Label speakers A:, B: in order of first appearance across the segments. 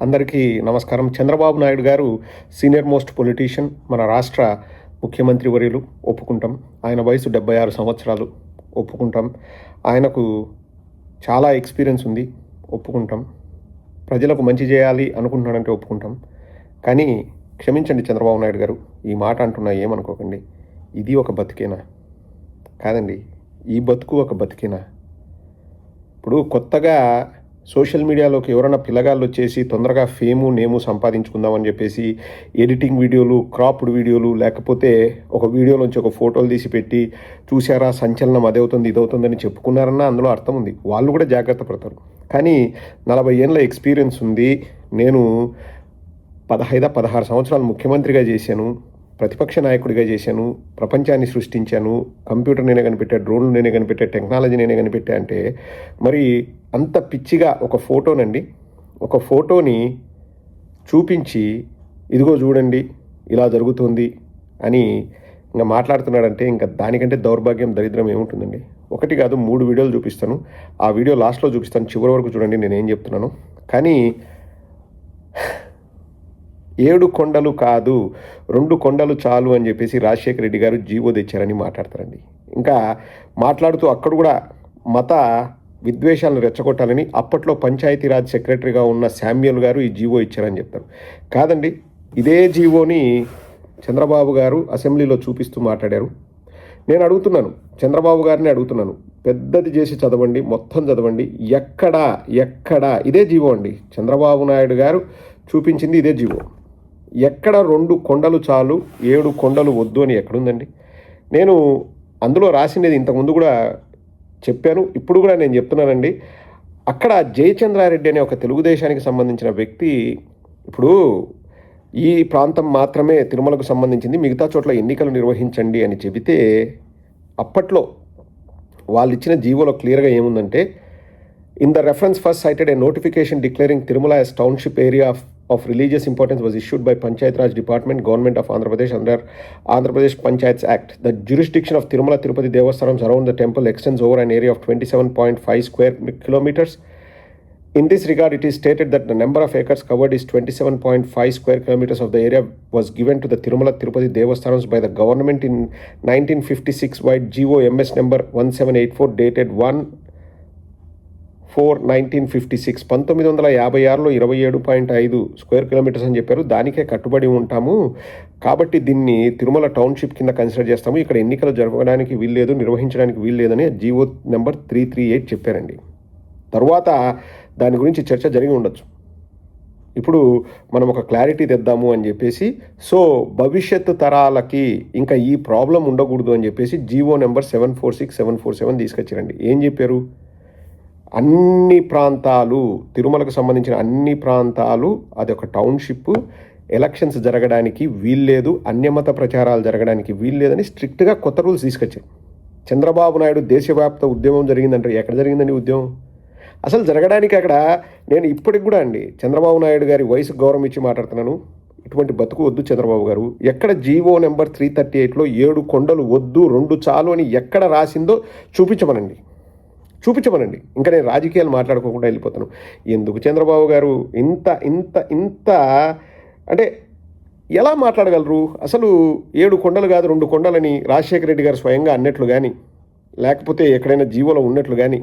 A: అందరికీ నమస్కారం. చంద్రబాబు నాయుడు గారు సీనియర్ మోస్ట్ పొలిటీషియన్, మన రాష్ట్ర ముఖ్యమంత్రి వర్యులు, ఒప్పుకుంటాం. ఆయన వయసు 76 సంవత్సరాలు, ఒప్పుకుంటాం. ఆయనకు చాలా ఎక్స్పీరియన్స్ ఉంది, ఒప్పుకుంటాం. ప్రజలకు మంచి చేయాలి అనుకుంటున్నాడంటే ఒప్పుకుంటాం. కానీ క్షమించండి చంద్రబాబు నాయుడు గారు, ఈ మాట అంటున్నా ఏమనుకోకండి. ఇది ఒక బతికేనా? కాదండి, ఈ బతుకు ఒక బతికేనా? ఇప్పుడు కొత్తగా సోషల్ మీడియాలోకి ఎవరైనా పిల్లగాళ్ళు వచ్చేసి తొందరగా ఫేము నేము సంపాదించుకుందామని చెప్పేసి ఎడిటింగ్ వీడియోలు, క్రాప్డ్ వీడియోలు, లేకపోతే ఒక వీడియోలోంచి ఒక ఫోటోలు తీసి పెట్టి చూసారా సంచలనం అదవుతుంది ఇదవుతుందని చెప్పుకున్నారన్న అందులో అర్థం ఉంది. వాళ్ళు కూడా జాగ్రత్త పడతారు. కానీ 40 ఏళ్ళ ఎక్స్పీరియన్స్ ఉంది. నేను 16 సంవత్సరాలు ముఖ్యమంత్రిగా చేశాను, ప్రతిపక్ష నాయకుడిగా చేశాను, ప్రపంచాన్ని సృష్టించాను, కంప్యూటర్ నేనే కనిపెట్టా, డ్రోన్లు నేనే కనిపెట్టా, టెక్నాలజీ నేనే కనిపెట్టా అంటే మరి అంత పిచ్చిగా ఒక ఫోటోని చూపించి ఇదిగో చూడండి ఇలా జరుగుతుంది అని ఇంకా మాట్లాడుతున్నాడంటే ఇంకా దానికంటే దౌర్భాగ్యం, దరిద్రం ఏముంటుందండి? ఒకటి కాదు 3 వీడియోలు చూపిస్తాను. ఆ వీడియో లాస్ట్లో చూపిస్తాను, చివరి వరకు చూడండి నేనేం చెప్తున్నాను. కానీ 7 కొండలు కాదు 2 కొండలు చాలు అని చెప్పేసి రాజశేఖర రెడ్డి గారు జీవో తెచ్చారని మాట్లాడతారండి. ఇంకా మాట్లాడుతూ అక్కడ కూడా మత విద్వేషాలను రెచ్చగొట్టాలని అప్పట్లో పంచాయతీరాజ్ సెక్రటరీగా ఉన్న శామ్యూల్ గారు ఈ జీవో ఇచ్చారని చెప్తారు. కాదండి, ఇదే జీవోని చంద్రబాబు గారు అసెంబ్లీలో చూపిస్తూ మాట్లాడారు. నేను అడుగుతున్నాను, చంద్రబాబు గారిని అడుగుతున్నాను, పెద్దది చేసి చదవండి, మొత్తం చదవండి. ఎక్కడా ఇదే జీవో అండి. చంద్రబాబు నాయుడు గారు చూపించింది ఇదే జీవో. ఎక్కడ 2 కొండలు చాలు 7 కొండలు వద్దు అని ఎక్కడుందండి? నేను అందులో రాసినది ఇంతకుముందు కూడా చెప్పాను, ఇప్పుడు కూడా నేను చెప్తున్నానండి. అక్కడ జయచంద్రారెడ్డి అనే ఒక తెలుగుదేశానికి సంబంధించిన వ్యక్తి, ఇప్పుడు ఈ ప్రాంతం మాత్రమే తిరుమలకు సంబంధించింది, మిగతా చోట్ల ఎన్నికలు నిర్వహించండి అని చెబితే అప్పట్లో వాళ్ళు ఇచ్చిన జీవోలో క్లియర్గా ఏముందంటే, in the reference first cited a notification declaring Tirumala as township area of religious importance was issued by Panchayat Raj Department, Government of Andhra Pradesh under Andhra Pradesh Panchayats Act. The jurisdiction of Tirumala Tirupati Devasthanams around the temple extends over an area of 27.5 square kilometers. In this regard, it is stated that the number of acres covered is 27.5 square kilometers of the area was given to the Tirumala Tirupati Devasthanams by the government in 1956 by GO MS number 1784 dated 1/4/1956. 1956లో 27.5 square kilometres అని చెప్పారు. దానికే కట్టుబడి ఉంటాము కాబట్టి దీన్ని Tirumala township కింద consider చేస్తాము, ఇక్కడ ఎన్నికలు జరగడానికి వీల్లేదు, నిర్వహించడానికి వీల్లేదని జీవో నెంబర్ 338 చెప్పారండి. తర్వాత దాని గురించి చర్చ జరిగి ఉండొచ్చు. ఇప్పుడు మనం ఒక క్లారిటీ తెద్దాము అని చెప్పేసి, సో భవిష్యత్తు తరాలకి ఇంకా ఈ ప్రాబ్లం ఉండకూడదు అని చెప్పేసి జీవో నెంబర్ 746 747 తీసుకొచ్చారండి. ఏం చెప్పారు? అన్ని ప్రాంతాలు, తిరుమలకు సంబంధించిన అన్ని ప్రాంతాలు అది ఒక టౌన్షిప్, ఎలక్షన్స్ జరగడానికి వీల్లేదు, అన్యమత ప్రచారాలు జరగడానికి వీల్లేదని స్ట్రిక్ట్గా కొత్త రూల్స్ తీసుకొచ్చారు. చంద్రబాబు నాయుడు దేశవ్యాప్త ఉద్యమం జరిగిందంటారు. ఎక్కడ జరిగిందండి ఉద్యమం? అసలు జరగడానికి అక్కడ నేను ఇప్పటికి కూడా అండి చంద్రబాబు నాయుడు గారి వయసుకు గౌరవం ఇచ్చి మాట్లాడుతున్నాను. ఇటువంటి బతుకు వద్దు చంద్రబాబు గారు. ఎక్కడ జీవో నెంబర్ 338లో 7 కొండలు వద్దు 2 చాలు అని ఎక్కడ రాసిందో చూపించమనండి. ఇంకా నేను రాజకీయాలు మాట్లాడుకోకుండా వెళ్ళిపోతాను. ఎందుకు చంద్రబాబు గారు ఇంత ఇంత ఇంత అంటే ఎలా మాట్లాడగలరు? అసలు 7 కొండలు కాదు 2 కొండలని రాజశేఖర రెడ్డి గారు స్వయంగా అన్నట్లు కానీ, లేకపోతే ఎక్కడైనా జీవోలో ఉన్నట్లు కానీ,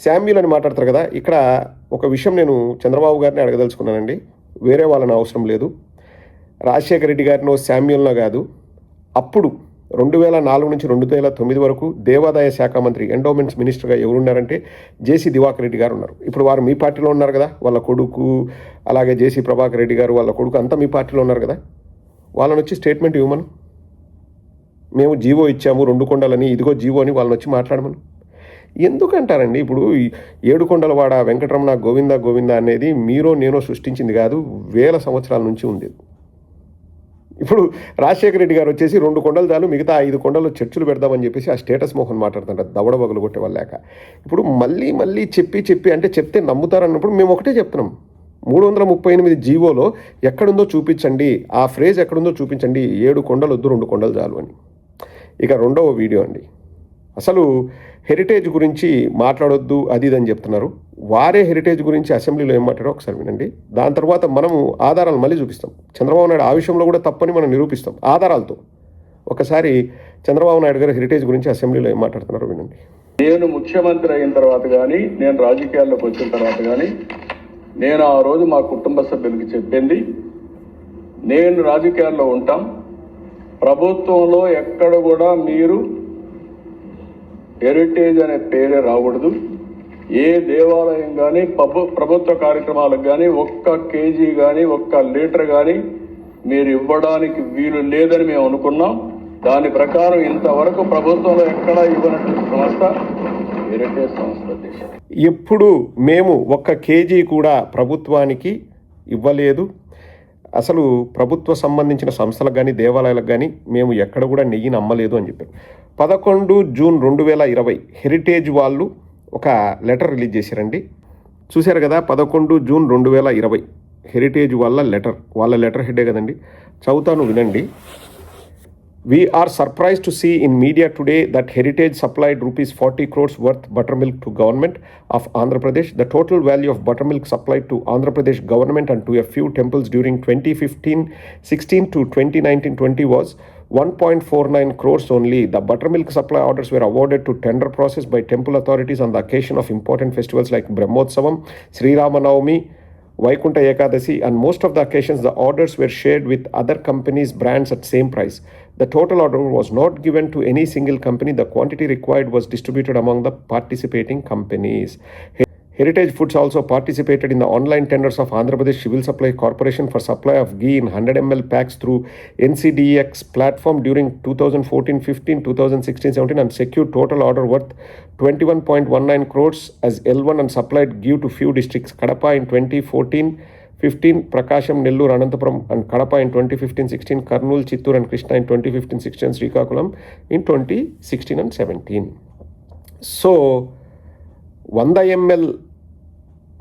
A: శామ్యూల్ అని మాట్లాడతారు కదా. ఇక్కడ ఒక విషయం నేను చంద్రబాబు గారిని అడగదలుచుకున్నానండి, వేరే వాళ్ళని అవసరం లేదు. రాజశేఖర రెడ్డి గారినో శామ్యూల్నో కాదు, అప్పుడు 2004 నుంచి 2009 వరకు దేవాదాయ శాఖ మంత్రి, ఎండోమెంట్స్ మినిస్టర్గా ఎవరున్నారంటే జేసీ దివాకర్ రెడ్డి గారు ఉన్నారు. ఇప్పుడు వారు మీ పార్టీలో ఉన్నారు కదా, వాళ్ళ కొడుకు, అలాగే జేసీ ప్రభాకర్ రెడ్డి గారు వాళ్ళ కొడుకు అంతా మీ పార్టీలో ఉన్నారు కదా. వాళ్ళని వచ్చి స్టేట్మెంట్ ఇవ్వమను, మేము జీవో ఇచ్చాము 2 కొండలని, ఇదిగో జీవో అని వాళ్ళని వచ్చి మాట్లాడమను. ఎందుకంటారండి? ఇప్పుడు 7 కొండలవాడ వెంకటరమణ గోవింద అనేది మీరో నేనో సృష్టించింది కాదు, వేల సంవత్సరాల నుంచి ఉంది. ఇప్పుడు రాజశేఖర రెడ్డి గారు వచ్చేసి 2 కొండలు చాలు, మిగతా 5 కొండలు చర్చలు పెడదామని చెప్పేసి ఆ స్టేటస్ మోహన్ మాట్లాడుతుంటారు, దవడ బగులు కొట్టే వాళ్ళాక. ఇప్పుడు మళ్ళీ చెప్పి అంటే చెప్తే నమ్ముతారన్నప్పుడు మేము ఒకటే చెప్తున్నాం, 338 జీవోలో ఎక్కడుందో చూపించండి, ఆ ఫ్రేజ్ ఎక్కడుందో చూపించండి, 7 కొండలు వద్దు 2 కొండలు చాలు అని. ఇక రెండవ వీడియో అండి, అసలు హెరిటేజ్ గురించి మాట్లాడొద్దు అది ఇదని చెప్తున్నారు. వారే హెరిటేజ్ గురించి అసెంబ్లీలో ఏం మాట్లాడో ఒకసారి వినండి. దాని తర్వాత మనము ఆధారాలు మళ్ళీ చూపిస్తాం. చంద్రబాబు నాయుడు ఆ విషయంలో కూడా తప్పని మనం నిరూపిస్తాం ఆధారాలతో. ఒకసారి చంద్రబాబు నాయుడు గారు హెరిటేజ్ గురించి అసెంబ్లీలో ఏం మాట్లాడుతున్నారో వినండి.
B: నేను ముఖ్యమంత్రి అయిన తర్వాత కానీ, నేను రాజకీయాల్లోకి వచ్చిన తర్వాత కానీ, నేను ఆ రోజు మా కుటుంబ సభ్యులకి చెప్పింది, నేను రాజకీయాల్లో ఉంటాం, ప్రభుత్వంలో ఎక్కడ కూడా మీరు హెరిటేజ్ అనే పేరే రాకూడదు, ఏ దేవాలయం కానీ ప్రభుత్వ కార్యక్రమాలకు కానీ ఒక్క కేజీ కానీ ఒక్క లీటర్ కానీ మీరు ఇవ్వడానికి వీలు లేదని మేము అనుకున్నాం. దాని ప్రకారం ఇంతవరకు ప్రభుత్వంలో ఎక్కడా ఇవ్వనటువంటి సంస్థ హెరిటేజ్ సంస్థ.
A: ఎప్పుడు మేము ఒక్క కేజీ కూడా ప్రభుత్వానికి ఇవ్వలేదు. అసలు ప్రభుత్వ సంబంధించిన సంస్థలకు కానీ దేవాలయాలకు కానీ మేము ఎక్కడ కూడా నెయ్యిని అమ్మలేదు అని చెప్పారు. 11 జూన్ 2020 హెరిటేజ్ వాళ్ళు ఒక లెటర్ రిలీజ్ చేశారండి. చూశారు కదా, 11 జూన్ 2020 హెరిటేజ్ వాళ్ళ లెటర్ హెడ్డే కదండి. చదువుతాను వినండి. We are surprised to see in media today that Heritage supplied rupees 40 crores worth buttermilk to government of Andhra Pradesh. The total value of buttermilk supplied to Andhra Pradesh government and to a few temples during 2015-16 to 2019-20 was 1.49 crores only. The buttermilk supply orders were awarded to tender process by temple authorities on the occasion of important festivals like Brahmotsavam, Sri Ramanavami, Vaikunta Ekadasi, and most of the occasions the orders were shared with other companies' brands at same price. The total order was not given to any single company. The quantity required was distributed among the participating companies. Heritage Foods also participated in the online tenders of Andhra Pradesh Civil Supply Corporation for supply of ghee in 100 ml packs through NCDX platform during 2014-15, 2016-17 and secured total order worth 21.19 crores as L1 and supplied ghee to few districts. Kadapa in 2014-15, Prakasham, Nellore, Anantapuram and Kadapa in 2015-16, Kurnool, Chittoor and Krishna in 2015-16, Srikakulam in 2016 and 17. So, 100 ml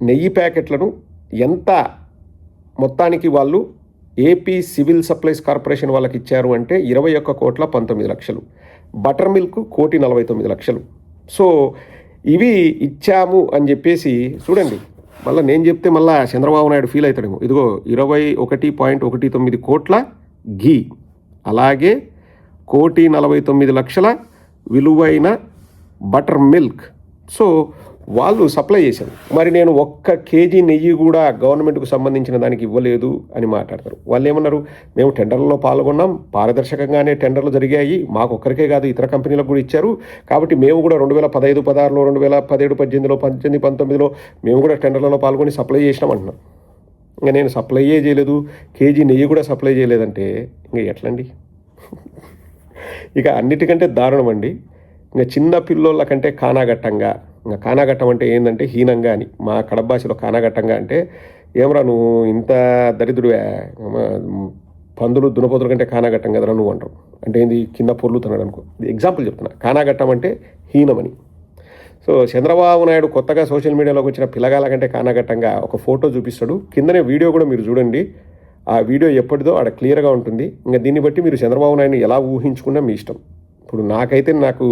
A: నెయ్యి ప్యాకెట్లను ఎంత మొత్తానికి వాళ్ళు AP civil supplies corporation వాళ్ళకి ఇచ్చారు అంటే 21,19,00,000. Butter milk 1,49,00,000. So ఇవి ఇచ్చాము అని చెప్పేసి చూడండి. మళ్ళీ నేను చెప్తే మళ్ళీ చంద్రబాబు నాయుడు ఫీల్ అవుతాడేమో. ఇదిగో 21.19 కోట్ల ఘీ, అలాగే 1,49,00,000 విలువైన బటర్ మిల్క్. సో వాళ్ళు సప్లై చేశారు. మరి నేను ఒక్క కేజీ నెయ్యి కూడా గవర్నమెంట్కు సంబంధించిన దానికి ఇవ్వలేదు అని మాట్లాడతారు. వాళ్ళు ఏమన్నారు, మేము టెండర్లలో పాల్గొన్నాం, పారదర్శకంగానే టెండర్లు జరిగాయి, మాకు ఒక్కరికే కాదు ఇతర కంపెనీలకు కూడా ఇచ్చారు, కాబట్టి మేము కూడా 2015-16లో 2017-18లో 18-19లో మేము కూడా టెండర్లలో పాల్గొని సప్లై చేసినాం అంటున్నాం. ఇంకా నేను సప్లైయే చేయలేదు, కేజీ నెయ్యి కూడా సప్లై చేయలేదంటే ఇంకా ఎట్లండి? ఇక అన్నిటికంటే దారుణం అండి, ఇంకా చిన్న పిల్లోళ్ళ కంటే కానాగట్టంగా. ఇంకా కానాగట్టం అంటే ఏంటంటే హీనంగా అని, మా కడప భాషలో కానాగట్టంగా అంటే ఏమరా నువ్వు ఇంత దరిద్రుడే, పందులు దునపోతుల కంటే కానాగట్టం కదరా నువ్వు అంటావు. అంటే ఏంది, కింద పొర్లుతున్నాడు అనుకో. ఎగ్జాంపుల్ చెప్తున్నా, కానాగట్టం అంటే హీనమని. సో చంద్రబాబు నాయుడు కొత్తగా సోషల్ మీడియాలోకి వచ్చిన పిల్లగాల కంటే కానాగట్టంగా ఒక ఫోటో చూపిస్తాడు. కిందనే వీడియో కూడా మీరు చూడండి. ఆ వీడియో ఎప్పటిదో ఆడ క్లియర్గా ఉంటుంది. ఇంకా దీన్ని బట్టి మీరు చంద్రబాబు నాయుడుని ఎలా ఊహించుకున్నా మీ ఇష్టం. ఇప్పుడు నాకు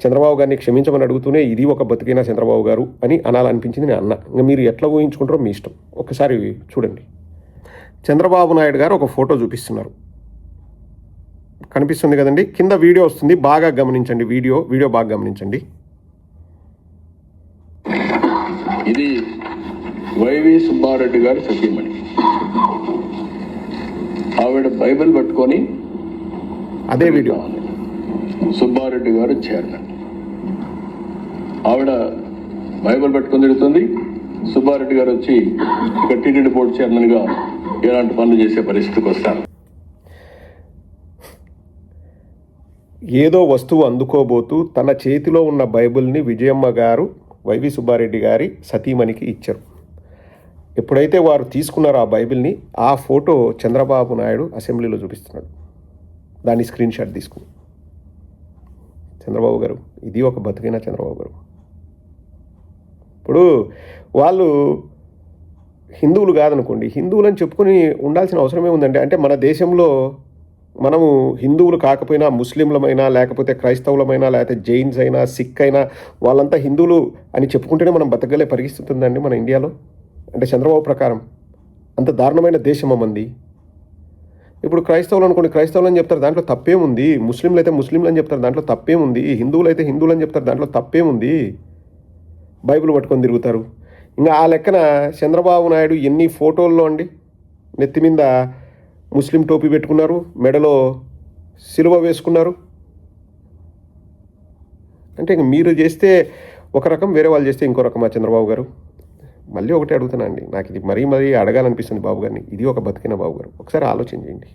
A: చంద్రబాబు గారిని క్షమించమని అడుగుతూనే ఇది ఒక బతికైన చంద్రబాబు గారు అని అనాలనిపించింది, నేను అన్నా. ఇంకా మీరు ఎట్లా ఊహించుకుంటారో మీ ఇష్టం. ఒకసారి చూడండి. చంద్రబాబు నాయుడు గారు ఒక ఫోటో చూపిస్తున్నారు, కనిపిస్తుంది కదండి. కింద వీడియో వస్తుంది, బాగా గమనించండి. వీడియో బాగా గమనించండి.
B: ఇది వైవి సుబ్బారెడ్డి గారు సతీమణి. ఆవిడ బైబిల్ పట్టుకొని,
A: అదే వీడియో,
B: సుబ్బారెడ్డి గారు చైర్మన్. ఆవిడ బైబిల్ పట్టుకొని తిడుతుంది, సుబ్బారెడ్డి గారు వచ్చి ఇక్కడ టీటీడీ బోర్డు చైర్మన్ గా ఎలాంటి పనులు చేసే పరిస్థితికి వస్తారు.
A: ఏదో వస్తువు అందుకోబోతూ తన చేతిలో ఉన్న బైబిల్ని విజయమ్మ గారు వైవి సుబ్బారెడ్డి గారి సతీమణికి ఇచ్చారు. ఎప్పుడైతే వారు తీసుకున్నారో ఆ బైబిల్ని, ఆ ఫోటో చంద్రబాబు నాయుడు అసెంబ్లీలో చూపిస్తున్నాడు. దాన్ని స్క్రీన్ షాట్ తీసుకుని, చంద్రబాబు గారు ఇది ఒక బతుకైన చంద్రబాబు గారు. ఇప్పుడు వాళ్ళు హిందువులు కాదనుకోండి, హిందువులని చెప్పుకొని ఉండాల్సిన అవసరమే ఉందండి. అంటే మన దేశంలో మనము హిందువులు కాకపోయినా ముస్లింలమైనా లేకపోతే క్రైస్తవులమైనా లేకపోతే జైన్స్ అయినా సిక్ అయినా వాళ్ళంతా హిందువులు అని చెప్పుకుంటేనే మనం బతకగలే పరిస్థితి ఉందండి మన ఇండియాలో. అంటే చంద్రబాబు ప్రకారం అంత దారుణమైన దేశమా మంది. ఇప్పుడు క్రైస్తవులు అనుకోండి, క్రైస్తవులు అని చెప్తారు, దాంట్లో తప్పేముంది. ముస్లింలు అయితే ముస్లింలు అని చెప్తారు, దాంట్లో తప్పేముంది. హిందువులు అయితే హిందువులు అని చెప్తారు, దాంట్లో తప్పేముంది. బైబిల్ పట్టుకొని తిరుగుతారు. ఇంకా ఆ లెక్కన చంద్రబాబు నాయుడు ఎన్ని ఫోటోల్లో అండి నెత్తి మీద ముస్లిం టోపీ పెట్టుకున్నారు, మెడలో సిలువ వేసుకున్నారు. అంటే ఇంక మీరు చేస్తే ఒక రకం, వేరే వాళ్ళు చేస్తే ఇంకో రకమా చంద్రబాబు గారు? మళ్ళీ ఒకటి అడుగుతానండి, నాకు ఇది మరీ అడగాలనిపిస్తుంది బాబు గారిని. ఇది ఒక బతికిన బాబు గారు, ఒకసారి ఆలోచన చేయండి.